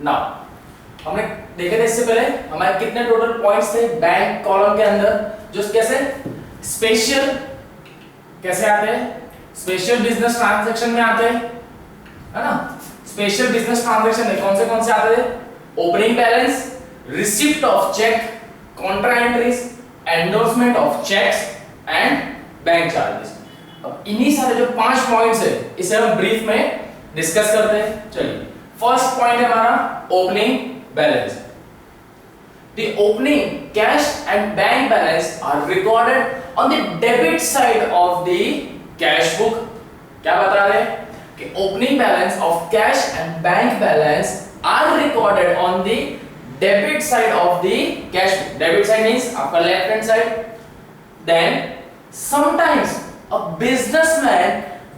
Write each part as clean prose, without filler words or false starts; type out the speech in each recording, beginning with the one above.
Now हमने देखे थे इससे पहले हमारे कितने टोटल पॉइंट्स थे बैंक कॉलम के अंदर, जो कैसे स्पेशल कैसे आते हैं, स्पेशल बिजनेस ट्रांजैक्शन में आते हैं, है ना। स्पेशल बिजनेस ट्रांजैक्शन में कौन से आते थे, opening balance, receipt of cheque, contra entries, endorsement of cheques and bank charges. अब इन्हीं सारे जो 5 पॉइंट्स है इसे हम ब्रीफ में डिस्कस करते हैं। चलिए फर्स्ट पॉइंट है हमारा opening balance. The opening cash and bank balance are recorded on the debit side of the cash book। क्या बता रहे हैं कि opening balance of cash and bank balance are recorded on the debit side of the cash book। Debit side means आपका left hand side। Then sometimes a businessman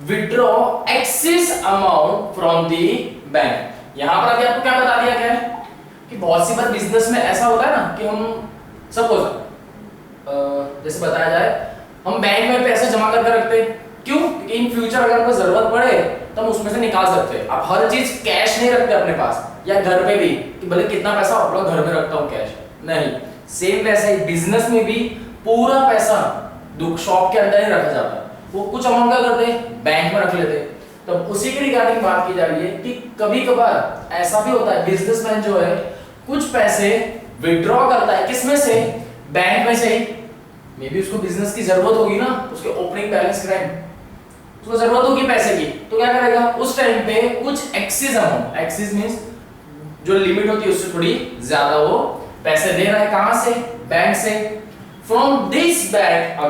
withdraw excess amount from the bank। यहां पर अभी आपको क्या बता दिया गया है कि बहुत सी बार बिजनेस में ऐसा होता है ना कि हम सपोज जैसे बताया जाए हम बैंक में पैसे जमा करके रखते हैं, क्यों, क्योंकि इन फ्यूचर अगर हमको जरूरत पड़े तो हम उसमें से निकाल सकते हैं। आप हर चीज कैश नहीं रखते अपने पास, या घर पे भी कि भले कितना पैसा अपना घर में रखता हूं कैश, नहीं। सेम वैसे ही बिजनेस में भी पूरा पैसा शॉप के अंदर ही रखा जाता है, वो कुछ अमाउंट क्या करते बैंक में रख लेते। तो उसी के रिगार्डिंग बात की जा रही है कि कभी कभार ऐसा भी होता है बिजनेसमैन जो है कुछ पैसे विड्रॉ करता है, किसमें से, बैंक में से ही। मे बी उसको बिजनेस की जरूरत होगी ना, उसके ओपनिंग बैलेंस के टाइम उसको जरूरत होगी पैसे की, तो क्या करेगा उस टाइम पे कुछ एक्सेस अमाउंट, एक्सेस मींस जो लिमिट होती है उससे थोड़ी ज्यादा वो पैसे दे रहा है, कहां से, बैंक से। From this bank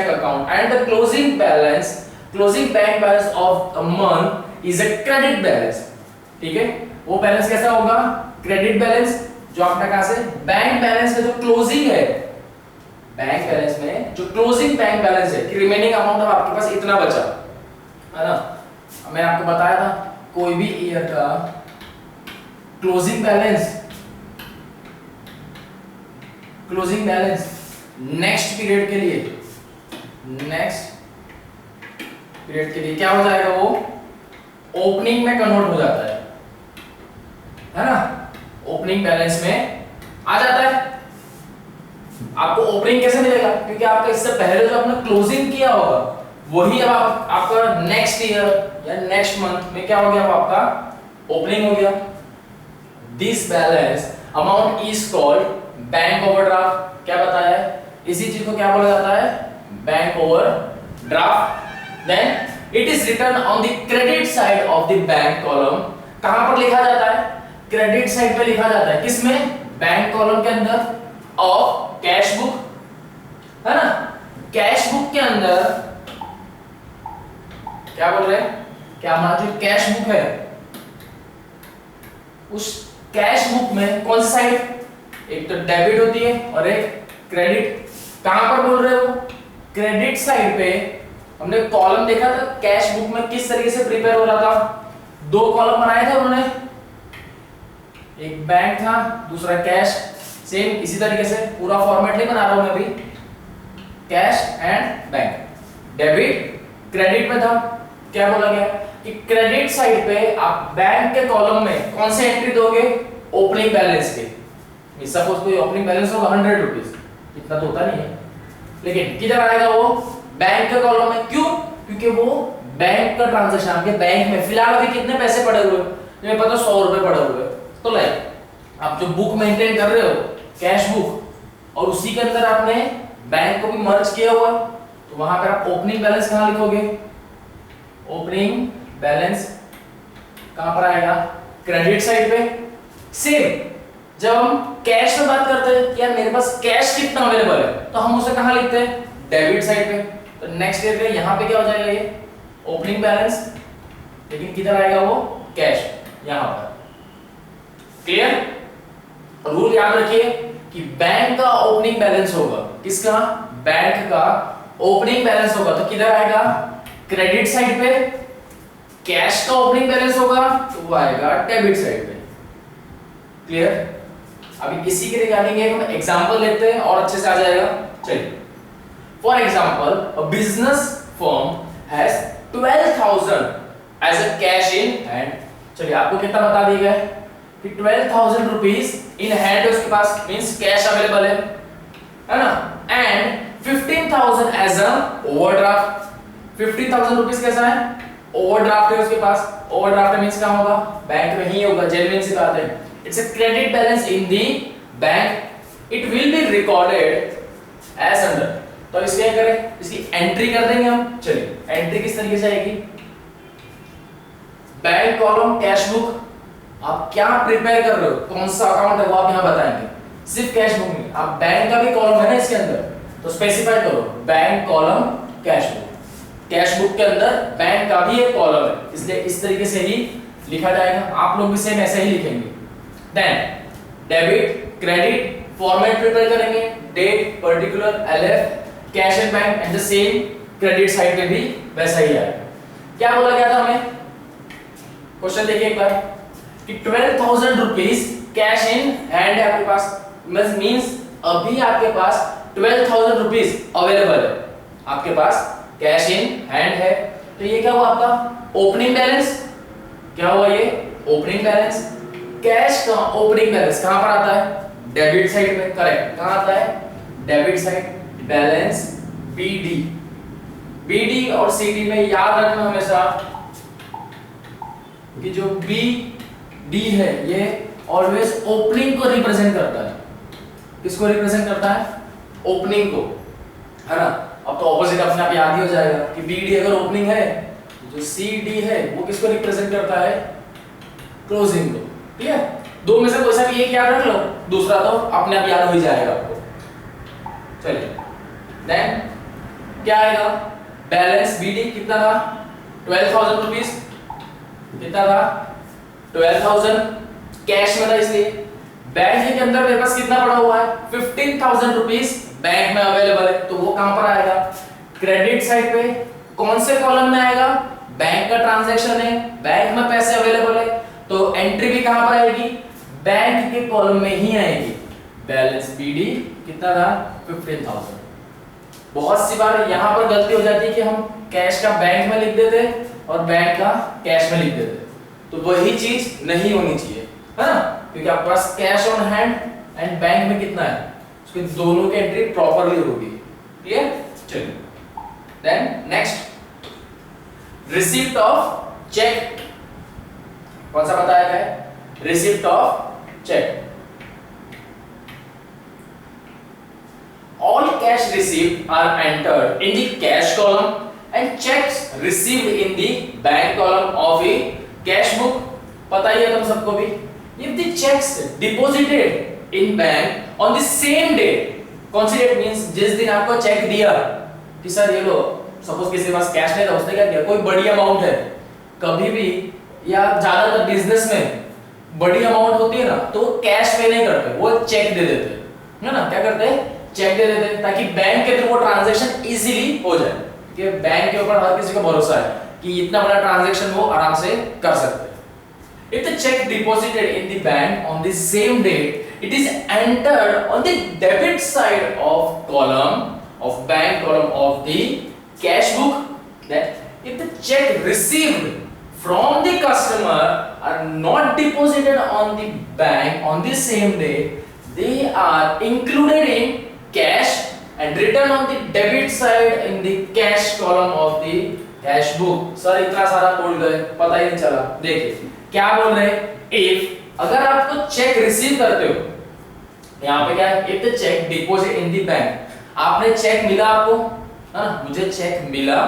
account and the closing bank balance of a month is a credit balance. ठीक है, वो बैलेंस कैसा होगा, क्रेडिट बैलेंस, जो आपने कहा से बैंक बैलेंस में जो क्लोजिंग है, बैंक बैलेंस में जो क्लोजिंग बैंक बैलेंस है कि रिमेनिंग अमाउंट अब आपके पास इतना बचा है ना। मैंने आपको बताया था कोई भी ईयर का क्लोजिंग बैलेंस नेक्स्ट पीरियड के लिए क्या हो जाएगा, वो ओपनिंग में कन्वर्ट हो जाता है ना, ओपनिंग बैलेंस में आ जाता है। आपको ओपनिंग कैसे मिलेगा, क्योंकि आपका इससे पहले जो आपने क्लोजिंग किया होगा वही अब आपका नेक्स्ट ईयर या नेक्स्ट मंथ में क्या हो गया, आपका ओपनिंग हो गया। This balance amount is called bank overdraft. क्या बताया है, इसी चीज को क्या बोला जाता है, bank overdraft. Then it is written on the credit side of the bank column। कहां पर लिखा जाता है, क्रेडिट साइड पे लिखा जाता है, किसमें, बैंक कॉलम के अंदर ऑफ कैश बुक, है ना। कैश बुक के अंदर क्या बोल रहे हैं, क्या हमारा जो कैश बुक है उस कैश बुक में कौन सी साइड, एक तो डेबिट होती है और एक क्रेडिट। कहां पर बोल रहे हो, क्रेडिट साइड पे। हमने कॉलम देखा था कैश बुक में किस तरीके से प्रिपेयर हो रहा था, 2 कॉलम बनाए थे उन्होंने, एक बैंक था दूसरा कैश। सेम इसी तरीके से पूरा फॉर्मेट नहीं बना रहा हूं मैं अभी, cash and bank, debit credit में था। क्या बोला गया कि क्रेडिट साइड पे आप बैंक के कॉलम में कौन से एंट्री दोगे, ओपनिंग बैलेंस के। सपोज कोई ओपनिंग बैलेंस होगा 100 रुपीज, इतना तो होता नहीं है, लेकिन किधर आएगा वो, बैंक के कॉलम में। क्यों, क्योंकि वो बैंक का ट्रांजैक्शन, आपके बैंक में फिलहाल अभी कितने पैसे पड़े हुए, तुम्हें पता 100 रुपए पड़े हुए, तो लाइक आप जो बुक मेंटेन कर रहे हो कैश बुक, और उसी के अंदर आपने बैंक को भी मर्ज किया हुआ, तो वहां पर आप ओपनिंग बैलेंस कहां लिखोगे, ओपनिंग बैलेंस कहां पर आएगा, क्रेडिट साइड पे। सेम जब हम कैश में बात करते हैं कि यार मेरे पास कैश कितना अवेलेबल है, तो हम उसे कहां लिखते हैं, डेबिट साइड पे। तो नेक्स्ट ईयर पे यहां पे क्या हो जाएगा, ये ओपनिंग बैलेंस, लेकिन किधर आएगा वो, कैश, यहां पर। क्लियर, रूल याद रखिए कि बैंक का ओपनिंग बैलेंस होगा, किसका, बैंक का ओपनिंग बैलेंस होगा तो किधर आएगा, क्रेडिट साइड पे। कैश का ओपनिंग बैलेंस होगा तो वो आएगा डेबिट साइड पे। क्लियर, अभी इसी के रिगार्डिंग एक हम एग्जांपल लेते हैं और अच्छे से आ जाएगा। चलिए, for example a business firm has 12,000 as a cash in hand. चलिए आपको कितना बता दिया गया है कि 12,000 रुपीज इन हैंड है उसके पास, मींस कैश अवेलेबल है ना, and 15,000 as a overdraft. 15,000 rupees कैसा है, ओवरड्राफ्ट है उसके पास। ओवरड्राफ्ट मींस क्या होगा, बैंक में ही होगा, जेन्युइन सी बात है। It's a credit balance in the bank, it will be recorded as under. तो इसके क्या करें, इसकी एंट्री कर देंगे हम। चलिए एंट्री किस तरीके से आएगी, बैंक कॉलम कैश बुक। आप क्या प्रिपेयर कर रहे हो, कौन सा अकाउंट है वो आप यहां बताएंगे, सिर्फ कैश बुक नहीं, आप बैंक का भी कॉलम है ना इसके अंदर, तो स्पेसिफाई करो bank column cash book. Cash book के अंदर बैंक का भी एक कॉलम है, इसलिए इस तरीके से ही लिखा जाएगा। आप लोग भी सेम ऐसे ही लिखेंगे। Then debit credit format prepare करेंगे, date particular LF cash and bank, and the same credit side पे भी वैसा ही आएगा। क्या बोला गया था हमें, क्वेश्चन देखिए एक बार कि 12,000 रुपीज कैश इन हैंड है आपके पास, मींस अभी आपके पास 12,000 रुपीज अवेलेबल है, आपके पास कैश इन हैंड है। तो ये क्या हुआ आपका ओपनिंग बैलेंस, क्या हुआ ये ओपनिंग बैलेंस। कैश का ओपनिंग बैलेंस कहां पर आता है, डेबिट साइड में, करेक्ट, कहां आता है, debit side, balance BD. BD और सीडी में याद रखना हमेशा कि जो बी डी है ये ऑलवेज ओपनिंग को रिप्रेजेंट करता है। किसको रिप्रेजेंट करता है, ओपनिंग को, है ना। अब तो ऑपोजिट अपने आप याद ही हो जाएगा कि बी डी अगर ओपनिंग है, जो सी डी है वो किसको रिप्रेजेंट करता है, क्लोजिंग को। ठीक है, दो में से कोई सा भी एक याद रख लो, दूसरा तो अपने आप याद हो ही जाएगा आपको। चलिए देन क्या आएगा, बैलेंस बीडी कितना था, 12,000 रुपीज, कितना था 12,000, कैश में था इसलिए। बैंक के अंदर मेरे पास कितना पड़ा हुआ है, 15,000 रुपीज बैंक में अवेलेबल है, तो वो कहां पर आएगा, क्रेडिट साइड पे। कौन से कॉलम में आएगा, बैंक का ट्रांजैक्शन है, बैंक में पैसे अवेलेबल है, तो एंट्री भी कहां पर आएगी, बैंक के कॉलम में ही आएगी। बैलेंस बीडी कितना था 15,000। बहुत सी बार यहां पर गलती हो जाती है कि हम कैश का बैंक में लिख देते और बैंक का कैश में लिख देते, तो वही चीज नहीं होनी चाहिए, है ना, क्योंकि आपके पास cash on hand and bank में कितना है, उसके दोनों की एंट्री प्रॉपर्ली होगी। ठीक है, चलिए then next, receipt of cheque. कौन सा बताया गया है, receipt of cheque. All cash received are entered in the cash column and checks received in the bank column of a cash book. पता ही है तुम सबको भी, if the checks deposited in bank on the same date, कौन सी date means जिस दिन आपको check दिया कि सर ये लो, सपोज किसी के पास कैश नहीं था, उसने क्या किया, कोई बड़ी अमाउंट है, कभी भी या ज्यादातर बिजनेस में बड़ी अमाउंट होती है ना, तो कैश पे नहीं करते, वो चेक दे देते है ना, क्या करते हैं, चेक दे देते हैं, ताकि बैंक के थ्रू वो ट्रांजैक्शन इजीली हो जाए, कि बैंक के ऊपर हर किसी को भरोसा है कि इतना बड़ा ट्रांजैक्शन वो आराम से कर सकते हैं। If the check deposited in the bank on the same date, it is entered on the debit side of column of bank column of the cash book. That if the check received from the customer are not deposited on the bank on the same day, they are included in cash and written on the debit side in the cash column of the cash book. Sir इतना सारा बोल गए, पता ही नहीं चला। देखिए क्या बोल रहे हैं, if अगर आपको चेक रिसीव करते हो, यहाँ पे क्या है, if the check deposit in the bank, आपने चेक मिला आपको, हाँ मुझे चेक मिला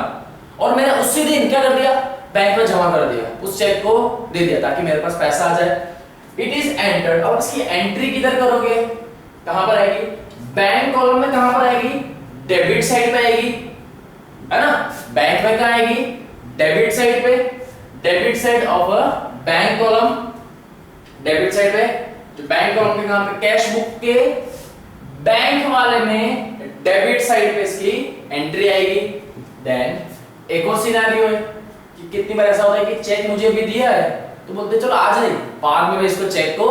और मैंने उसी दिन क्या कर दिया, बैंक में जमा कर दिया, उस चेक को दे दिया ताकि मेरे पास पैसा आ जाए। इट इज एंटर्ड, और इसकी एंट्री किधर करोगे, कहां पर आएगी, बैंक कॉलम में कहां पर आएगी, डेबिट साइड पे आएगी, है ना। बैंक में कहां आएगी, डेबिट साइड पे, debit side of a bank column, debit side पे, तो बैंक कॉलम के कहां पे, कैश बुक के बैंक वाले में डेबिट साइड पे इसकी एंट्री आएगी। देन एक और सिनेरियो है कि कितनी बार ऐसा होता है कि चेक मुझे भी दिया है, तो बोलते चलो आ जाए, बाद में मैं इसको चेक को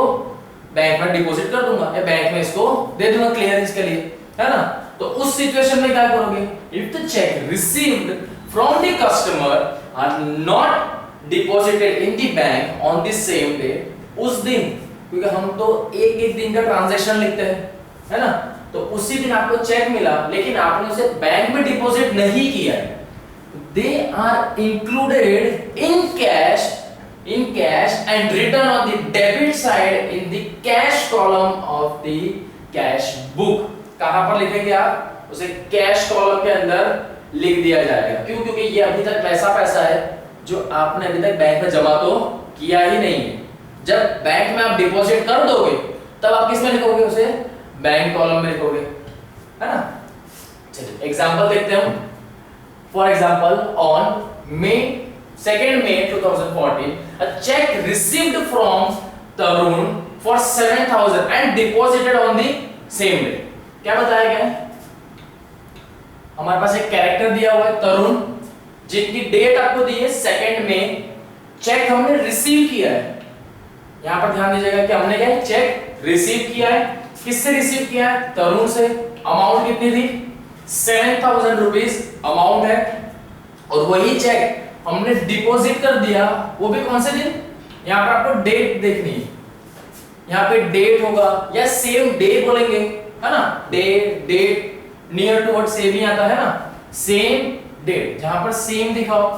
बैंक में डिपॉजिट कर दूंगा या बैंक में इसको दे दूंगा क्लियरेंस के लिए, है ना। तो उस सिचुएशन में क्या करोगे, if the cheque received from the customer are not deposited in the bank on the same day, उस दिन, क्योंकि हम तो एक एक दिन का ट्रांजैक्शन लिखते हैं, है ना, तो उसी दिन आपको चेक मिला लेकिन आपने उसे बैंक में डिपॉजिट नहीं किया है, they are included in cash and written on the debit side in the cash column of the cash book। कहां पर लिखेंगे आप? उसे कैश कॉलम के अंदर लिख दिया जाएगा। क्यों? क्योंकि ये अभी तक वैसा पैसा है जो आपने अभी तक बैंक में जमा तो किया ही नहीं है। जब बैंक में आप डिपॉजिट कर दोगे तब आप किस में लिखोगे उसे? बैंक कॉलम में लिखोगे, है ना। चलिए एग्जांपल देखते हैं हम। For example on May 2014 a check received from Tarun for 7,000 and deposited on the same day। क्या बताया गया है? हमारे पास एक कैरेक्टर दिया हुआ है तरुण, जिनकी डेट आपको दी है 2 मई, चेक हमने रिसीव किया है। यहां पर ध्यान दीजिएगा कि हमने क्या चेक रिसीव किया है। किससे रिसीव किया है? तरुण से। अमाउंट कितनी थी? 7,000 रुपीज अमाउंट है, और वही चेक हमने डिपॉजिट कर दिया, वो भी कौन से दिन? यहाँ पर आपको डेट देखनी है, यहाँ पे डेट होगा या सेम डे बोलेंगे, है ना। Date near to what same ही आता है ना, सेम डेट, जहां पर सेम दिखाओ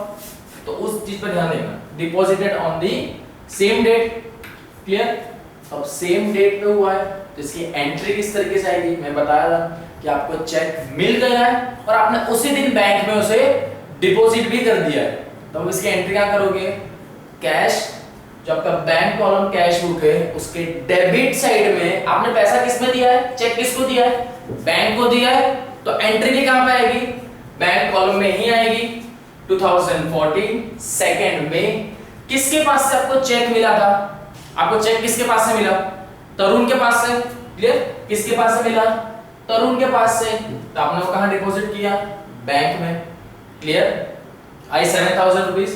तो उस चीज पर ध्यान देना। Deposited on the same date, clear. अब सेम डेट पे हुआ है तो इसकी एंट्री किस तरीके से आएगी? मैं बताया था कि आपको चेक मिल गया है और आपने उसी दिन बैंक में उसे डिपॉजिट भी कर दिया है, तो इसकी एंट्री क्या करोगे? कैश, जो आपका बैंक कॉलम कैश बुक है उसके डेबिट साइड में आपने पैसा किस में दिया है? चेक किसको दिया है? बैंक को दिया है, तो एंट्री भी कहां पे आएगी? बैंक कॉलम में ही आएगी। 2014 2 मई, किसके पास से आपको चेक मिला था? आपको चेक किसके पास से मिला? तरुण के पास से, क्लियर। किसके पास से मिला? तरुण के पास से, तो आपने वो कहां डिपॉजिट किया? बैंक में, clear. I 7,000 rupees।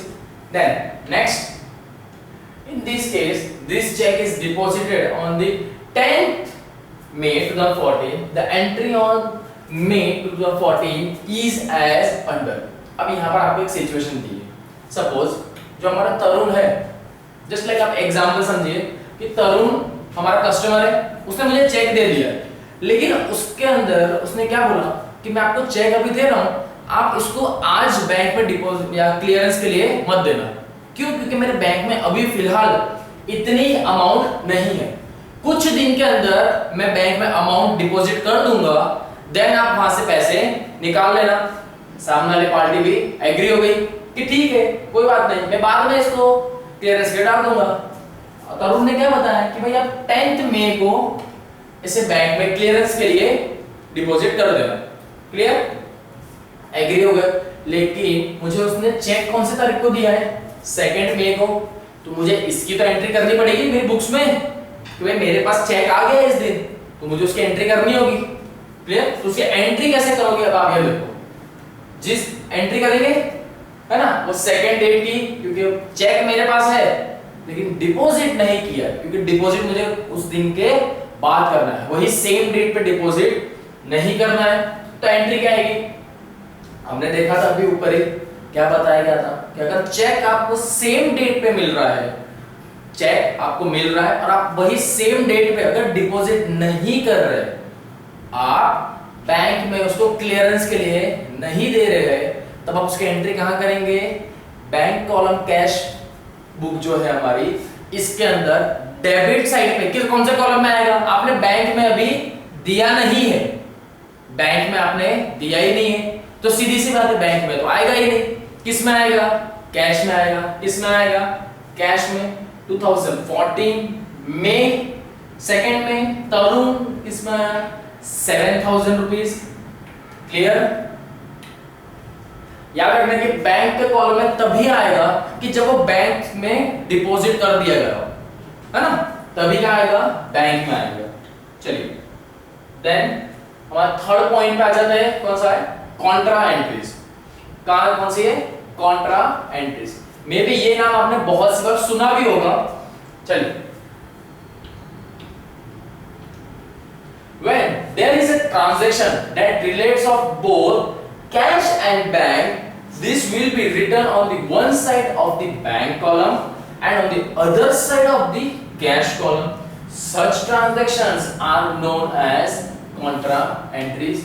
Then next, in this case, this check is deposited on the 10th May 2014. The entry on May 2014 is as under। अब यहाँ पर आपको एक सिचुएशन दी है। सपोज जो हमारा तरुण है, जस्ट लाइक आप एग्जाम्पल समझिए कि तरुण हमारा कस्टमर है, उसने मुझे चेक दे दिया, लेकिन उसके अंदर उसने क्या बोला कि मैं आपको चेक अभी दे रहा हूँ, आप इसको आज बैंक में डिपॉजिट या क्लियरेंस के लिए मत देना। क्यों? क्योंकि मेरे बैंक में अभी फिलहाल इतनी अमाउंट नहीं है, कुछ दिन के अंदर मैं बैंक में अमाउंट डिपॉजिट कर दूंगा, देन आप वहां से पैसे निकाल लेना। सामने वाली पार्टी भी एग्री हो गई कि ठीक है कोई बात नहीं, मैं बाद में इसको क्लियरेंस के डाल दूंगा। तरुण ने क्या बताया कि भाई आप 10th मई को इसे बैंक में क्लियरेंस के लिए डिपॉजिट कर देना, क्लियर। एग्री हो गए, लेकिन मुझे उसने चेक कौन से तारीख को दिया है? 2 मई को, तो मुझे इसकी तो एंट्री करनी पड़ेगी मेरी बुक्स में कि भाई मेरे पास चेक आ गया इस दिन, तो मुझे उसकी एंट्री करनी होगी, क्लियर। तो उसकी एंट्री कैसे करोगे? अब आप ये देखो, जिस एंट्री करेंगे, है ना, वो 2nd डेट की, क्योंकि चेक मेरे पास है लेकिन डिपॉजिट नहीं किया, क्योंकि डिपॉजिट मुझे उस दिन के बाद करना है, वही सेम डेट पे डिपॉजिट नहीं करना है। तो एंट्री क्या आएगी? हमने देखा था अभी ऊपर ही क्या बताया गया था कि अगर चेक आपको सेम डेट पे मिल रहा है, चेक आपको मिल रहा है और आप वही सेम डेट पे अगर डिपॉजिट नहीं कर रहे, आप बैंक में उसको क्लियरेंस के लिए नहीं दे रहे हैं, तब आप उसकी एंट्री कहां करेंगे? बैंक कॉलम कैश बुक जो है हमारी, इसके अंदर डेबिट साइड पे किस कौन से कॉलम में आएगा? आपने बैंक में अभी दिया नहीं है, बैंक में आपने दिया ही नहीं है, तो सीधी सी बात है बैंक में तो आएगा ही नहीं। किस में आएगा? कैश में आएगा। किस में आएगा? कैश में। 2014 मई 2 में तरुण किस में आया? 7,000 रुपीज, क्लियर। याद रखना कि बैंक के कॉलम में तभी आएगा कि जब वो बैंक में डिपॉजिट कर दिया गया हो, है ना, तभी क्या आएगा? बैंक में आएगा। चलिए देन हमारा थर्ड पॉइंट पे आ जाता है, कौन सा है? Contra entries. कौन सी है? Contra entries. मे बी ये नाम आपने बहुत सी बार सुना भी होगा। चलिए, when there is a transaction that relates of both cash and bank this will be written on the one side of the bank column and on the other side of the cash column. Such transactions are known as contra entries.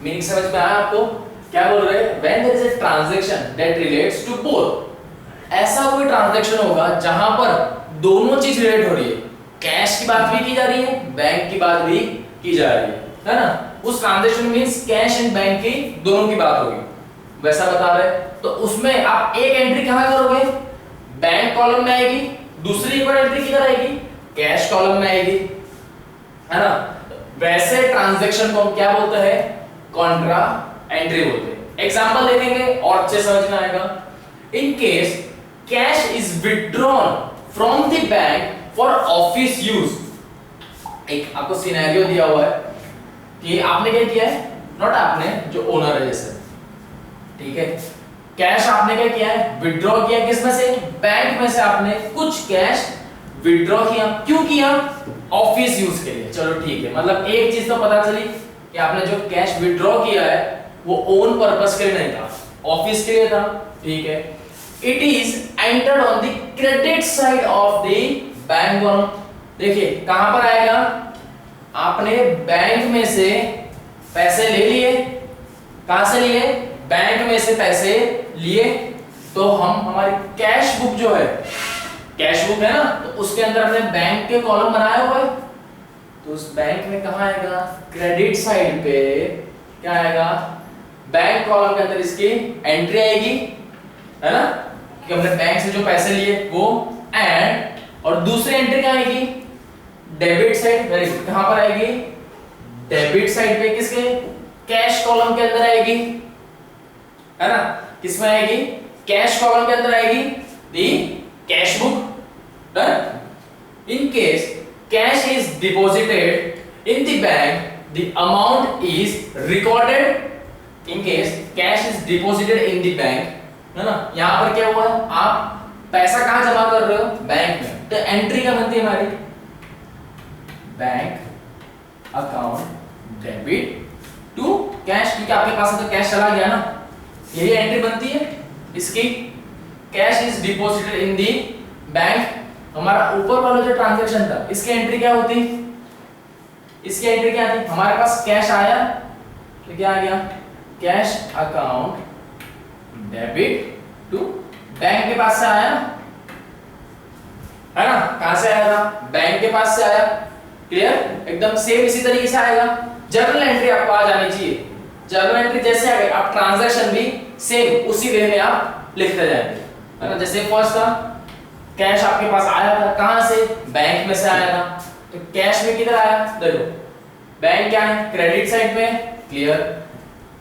Meaning समझ में आया आपको? क्या बोल रहे हैं? When there is a transaction that relates to both, ऐसा कोई ट्रांजैक्शन होगा जहां पर दोनों चीज रिलेट हो रही है, कैश की बात भी की जा रही है, बैंक की बात भी की जा रही है ना? उस transaction means cash and bank की दोनों की बात होगी, वैसा बता रहे। तो उसमें आप एक एंट्री कहां करोगे? बैंक कॉलम में आएगी, दूसरी एक और एंट्री किधर आएगी? कैश कॉलम में आएगी, है ना? वैसे ट्रांजैक्शन को हम क्या बोलते हैं? कॉन्ट्रा एंट्री बोलते हैं। एग्जांपल देखेंगे और अच्छे समझ में आएगा। इन case cash is withdrawn from the bank for office use. एक आपको सिनेरियो दिया हुआ है कि आपने क्या किया है, नॉट आपने, जो ओनर है जैसे, ठीक है, कैश आपने क्या किया है? विथड्रॉ किया। किसमें से? बैंक में से आपने कुछ कैश विथड्रॉ किया। क्यों किया? ऑफिस यूज के लिए। चलो ठीक है, मतलब एक चीज तो पता चली कि आपने जो कैश विथड्रॉ किया है वो ओन पर्पस के लिए नहीं था, ऑफिस के लिए था, ठीक है। It is entered on the credit side of the bank column. देखिए कहां पर आएगा? आपने बैंक में से पैसे ले लिए। कहां से लिए? बैंक में से पैसे लिए, तो हम हमारी कैश बुक जो है, कैश बुक है ना, तो उसके अंदर हमने बैंक के कॉलम बनाया हुआ है। तो उस बैंक में कहां आएगा? क्रेडिट साइड पे क्या आएगा? बैंक कॉलम के अंदर इसकी एंट्री आएगी, है ना, कि हमने बैंक से जो पैसे लिए वो। एंड और दूसरी एंट्री क्या आएगी? Debit side. Very good. कहां पर आएगी? डेबिट साइड पे, किसके? कैश कॉलम के अंदर आएगी, है ना? किसमें आएगी? कैश कॉलम के अंदर आएगी the cash book. Done. In case cash is deposited in the bank, the amount is recorded. In case cash is deposited in the bank, है ना, यहां पर क्या हुआ? आप पैसा कहां जमा कर रहे हो? बैंक में। तो एंट्री क्या बनती है हमारी? Bank account debit to cash, क्योंकि आपके पास तो कैश चला गया ना, यही एंट्री बनती है इसकी। Cash is deposited in the bank. हमारा ऊपर वाला जो ट्रांजैक्शन था, इसकी एंट्री क्या होती? इसकी एंट्री क्या थी? हमारे पास कैश आया, तो क्या आ गया? Cash account debit to bank के पास से आया, है ना? कहां से आया था? बैंक के पास से आया। क्लियर? एकदम सेम इसी तरीके से आएगा। जर्नल एंट्री आपको आ जानी चाहिए। जर्नल एंट्री जैसे आ गई, आप ट्रांजैक्शन भी सेम उसी वे में आप लिखते जाएंगे, है ना? जैसे फर्स्ट था, कैश आपके पास आया था, कहां से? बैंक में से आया था। तो कैश में किधर आया? देखो बैंक क्या है? क्रेडिट साइड पे। क्लियर?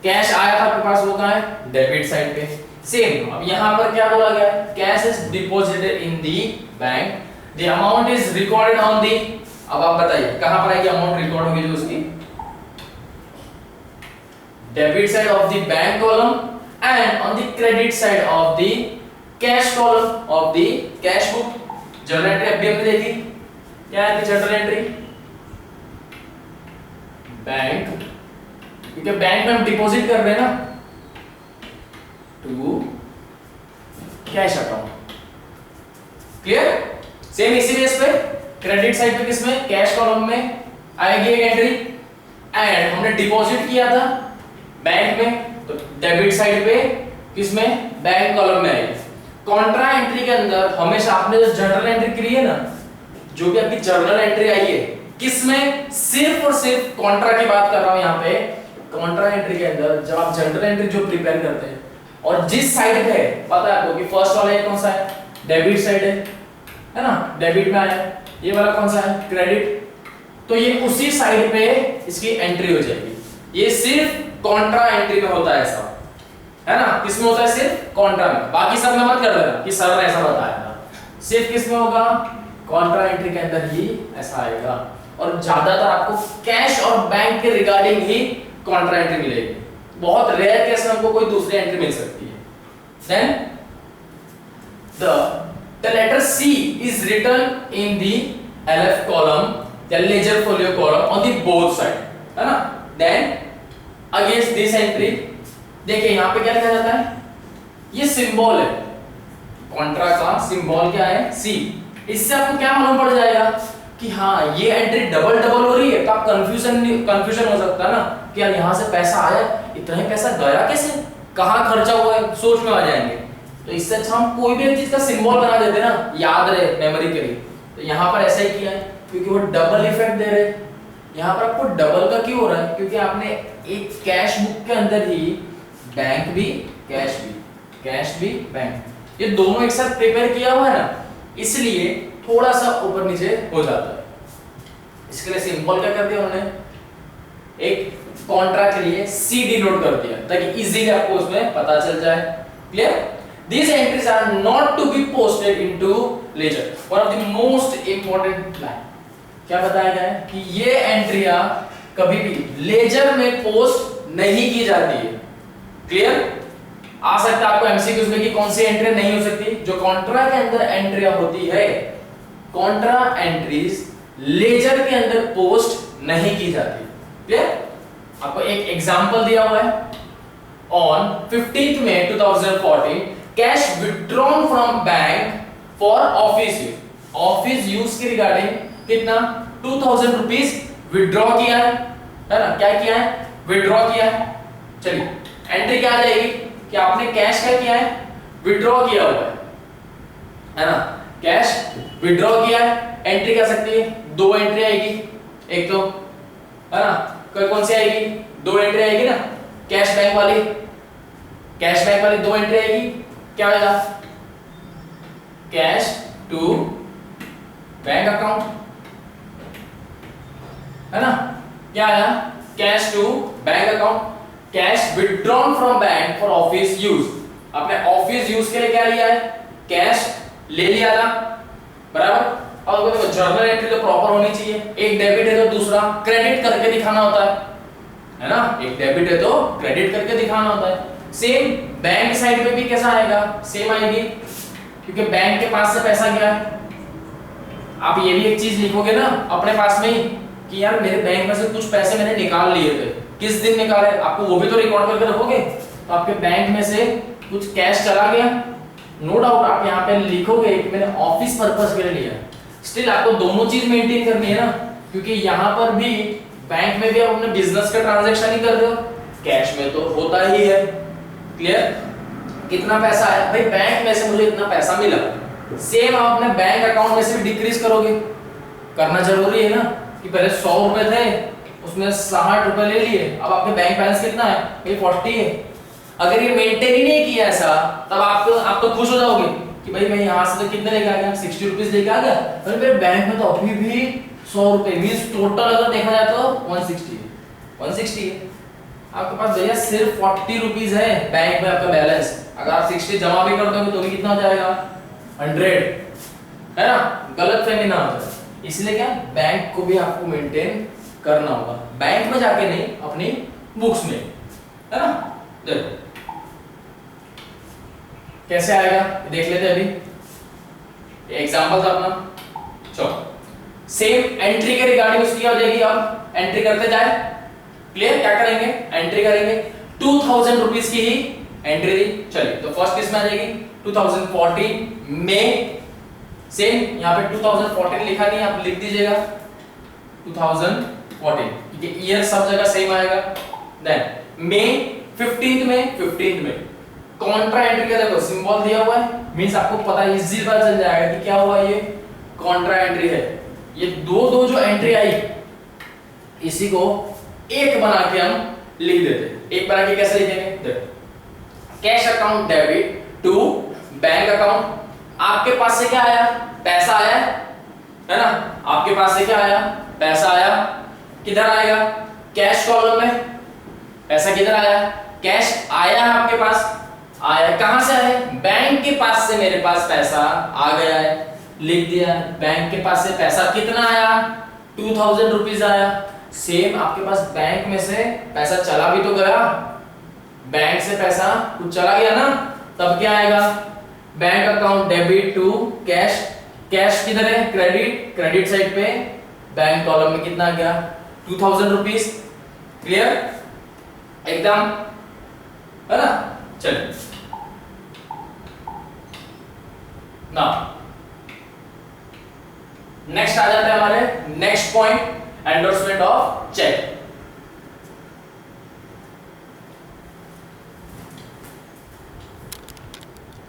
कैश आया था आपके पास, वो कहां है? डेबिट साइड पे। सेम अब यहां पर क्या बोला गया? Cash is deposited in the bank, the amount is recorded on the. अब आप बताइए कहां पर आएगी अमाउंट रिकॉर्ड होगी? जो उसकी debit side of the bank column and on the credit side of the cash column of the cash book. Journal entry अभी हमने देखी, क्या है जर्नल एंट्री? बैंक, क्योंकि बैंक में हम डिपॉजिट कर रहे हैं ना, to cash account. Clear? Same इसी बेस पे क्रेडिट साइड पे किसमें? कैश कॉलम में आएगी एक एंट्री। एंड हमने डिपॉजिट किया था बैंक में, तो डेबिट साइड पे किसमें? बैंक कॉलम में आएगी। कॉन्ट्रा एंट्री के अंदर हमेशा आपने जो जर्नल एंट्री करी है ना, जो भी आपकी जर्नल एंट्री आई है, किसमें? सिर्फ और सिर्फ कॉन्ट्रा की बात कर रहा हूं यहां पे। कॉन्ट्रा एंट्री के अंदर जब आप जर्नल एंट्री जो प्रिपेयर करते हैं, और जिस साइड पे पता है आपको कि फर्स्ट वाला ये कौन सा है? डेबिट साइड है ना, डेबिट में आया। ये वाला कौन सा है? क्रेडिट। तो ये उसी साइड पे इसकी एंट्री हो जाएगी। ये सिर्फ कॉन्ट्रा एंट्री में होता है ऐसा, है ना? किसमें होता है? सिर्फ कॉन्ट्रा में। बाकी सब में मत कर देना कि सर ने ऐसा बताया था। सिर्फ किसमें होगा? कॉन्ट्रा एंट्री के अंदर ही ऐसा आएगा। और ज्यादातर आपको कैश और बैंक के रिगार्डिंग ही कॉन्ट्रा एंट्री मिलेगी। बहुत रेयर केस में हमको कोई दूसरी एंट्री मिल सकती है। Then the letter C is written in the LF column, the ledger folio column on the both side, है ना? Then against this entry देखिए यहाँ पे क्या लिखा जाता है, ये सिंबल है, कॉन्ट्रा का सिंबल क्या है, सी। इससे आपको क्या मालूम पड़ जाएगा कि हाँ ये एंट्री डबल डबल हो रही है, तो आप कंफ्यूजन हो सकता है ना कि यार यहाँ से पैसा आया, इतना ही पैसा गया कैसे, कहाँ खर्चा हुआ है, सोच में आ जाएंगे। तो इससे अच्छा हम कोई भी एक चीज का सिंबल बना देते ना, याद रहे मेमोरी के लिए। तो यहाँ पर ऐसा ही किया है क्योंकि वो डबल इफेक्ट दे रहे हैं। यहाँ पर आपको डबल का क्यों हो रहा है, क्योंकि आपने एक कैश बुक के अंदर ही बैंक भी कैश भी बैंक, ये दोनों एक साथ प्रिपेयर किया हुआ है ना, इसलिए थोड़ा सा ऊपर नीचे हो जाता है। इसके लिए सिंबल क्या कर दिया उन्होंने, एक कॉन्ट्रा के लिए सी डिनोट कर दिया ताकि इजीली आपको उसमें पता चल जाए। Clear? These entries are not to be posted into ledger. One of the most important line क्या बताया गया है कि ये एंट्रियां कभी भी लेजर में पोस्ट नहीं की जाती है। क्लियर? आ सकता है आपको एमसीक्यूज में कि कौन सी एंट्री नहीं हो सकती, जो कॉन्ट्रा के अंदर एंट्रियां होती है, कॉन्ट्रा एंट्रीज लेजर के अंदर पोस्ट नहीं की जाती। क्लियर? आपको एक एग्जांपल दिया हुआ है, on 15th May 2014 cash withdrawn from bank for office use, office use के रिगार्डिंग कितना 2000 रुपीज विथड्रॉ किया है ना, क्या किया है, विथड्रॉ किया है। चलिए एंट्री क्या आ जाएगी कि आपने कैश क्या किया है, विथड्रॉ किया हुआ है ना, कैश विथड्रॉ किया है। एंट्री क्या सकती है, दो एंट्री आएगी, एक तो है ना, कौन सी आएगी, दो एंट्री आएगी ना, कैश बैंक वाली दो एंट्री आएगी, क्या आएगा, कैश टू बैंक अकाउंट, है ना, क्या आया, cash to bank account, cash withdrawn from bank for office use, आपने ऑफिस यूज के लिए क्या लिया है, कैश ले लिया था, बराबर। और देखो जर्नल एंट्री तो प्रॉपर होनी चाहिए, एक डेबिट है तो दूसरा क्रेडिट करके दिखाना होता है ना, एक डेबिट है तो क्रेडिट करके दिखाना होता है। सेम बैंक साइड पे भी कैसा आएगा, सेम आएगी, क्योंकि बैंक के पास से पैसा गया है। आप ये भी एक चीज लिखोगे ना अपने पास में ही कि यार मेरे बैंक में से कुछ पैसे मैंने निकाल लिए थे, किस दिन निकाले, आपको वो भी तो रिकॉर्ड करके रखोगे। तो आपके बैंक में से कुछ कैश चला गया, नो डाउट आप यहाँ पे लिखोगे कि मैंने ऑफिस पर्पस के लिए लिया। स्टिल आपको दोनों चीज मेंटेन करनी है ना, क्योंकि यहाँ पर भी बैंक में भी आप अपने बिजनेस का ट्रांजैक्शन ही कर रहे हो, कैश में तो होता ही है। क्लियर? कितना पैसा आया भाई, बैंक में से मुझे इतना पैसा मिला, सेम आप अपने बैंक अकाउंट में से भी डिक्रीज करोगे, करना जरूरी है ना, कि पहले 100 रुपए थे उसमें 60 रुपए ले लिए, अब आपके बैंक बैलेंस कितना है भाई 40 है। अगर ये मेंटेन ही नहीं किया ऐसा, तब आप तो खुश हो जाओगे कि भाई मैं यहाँ से तो कितने लेके आ गया, 60 रुपीज लेके आ गया, पर मेरे बैंक में तो अभी भी 100 रुपए, मींस टोटल अगर देखा जाए तो 160 है। आपके पास भैया सिर्फ 40 रुपीज है बैंक में आपका बैलेंस, अगर आप 60 जमा भी कर दोगे तो भी कितना हो जाएगा, 100, है ना, गलत फहमी ना हो जाए। इसलिए क्या, बैंक को भी आपको मेंटेन करना होगा, बैंक में जाके नहीं, अपनी बुक्स में, है ना। देखो कैसे आएगा देख लेते हैं अभी, एग्जांपल था अपना। चलो सेम एंट्री के रिगार्डिंग उसकी क्या हो जाएगी, अब एंट्री करते जाए। क्लियर? क्या करेंगे, एंट्री करेंगे, 2000 रुपीज की ही एंट्री दी। चलिए तो फर्स्ट किस में आ जाएगी, 2014 में, सेम यहाँ पे 2014 लिखा नहीं, आप लिख दीजिएगा 2014, क्योंकि ईयर सब जगह सेम आएगा। देन मे 15th में कॉन्ट्रा एंट्री का देखो सिंबल दिया हुआ है, मींस आपको पता इजी पता चल जाएगा कि क्या हुआ, ये कॉन्ट्रा एंट्री है। ये दो जो एंट्री आई, इसी को एक बना के हम लिख देते। एक बना के कैसे लिखेंगे, देखो cash account debit to bank account, आपके पास से क्या आया, पैसा आया है ना, आपके पास से क्या आया, पैसा आया, किधर आएगा, कैश कॉलम में। पैसा किधर आया, कैश आया है आपके पास, आया कहां से आया, बैंक के पास से मेरे पास पैसा आ गया है, लिख दिया। बैंक के पास से पैसा कितना आया, 2000 रुपीज आया। सेम आपके पास बैंक में से पैसा चला भी तो गया, बैंक से पैसा कुछ चला गया ना, तब क्या आएगा, bank account debit to cash, cash किधर है, क्रेडिट साइड पे, बैंक कॉलम में कितना आ गया, 2000 रुपीज। क्लियर? एकदम, है ना। चलिए ना नेक्स्ट आ जाते हैं हमारे next point, endorsement of check.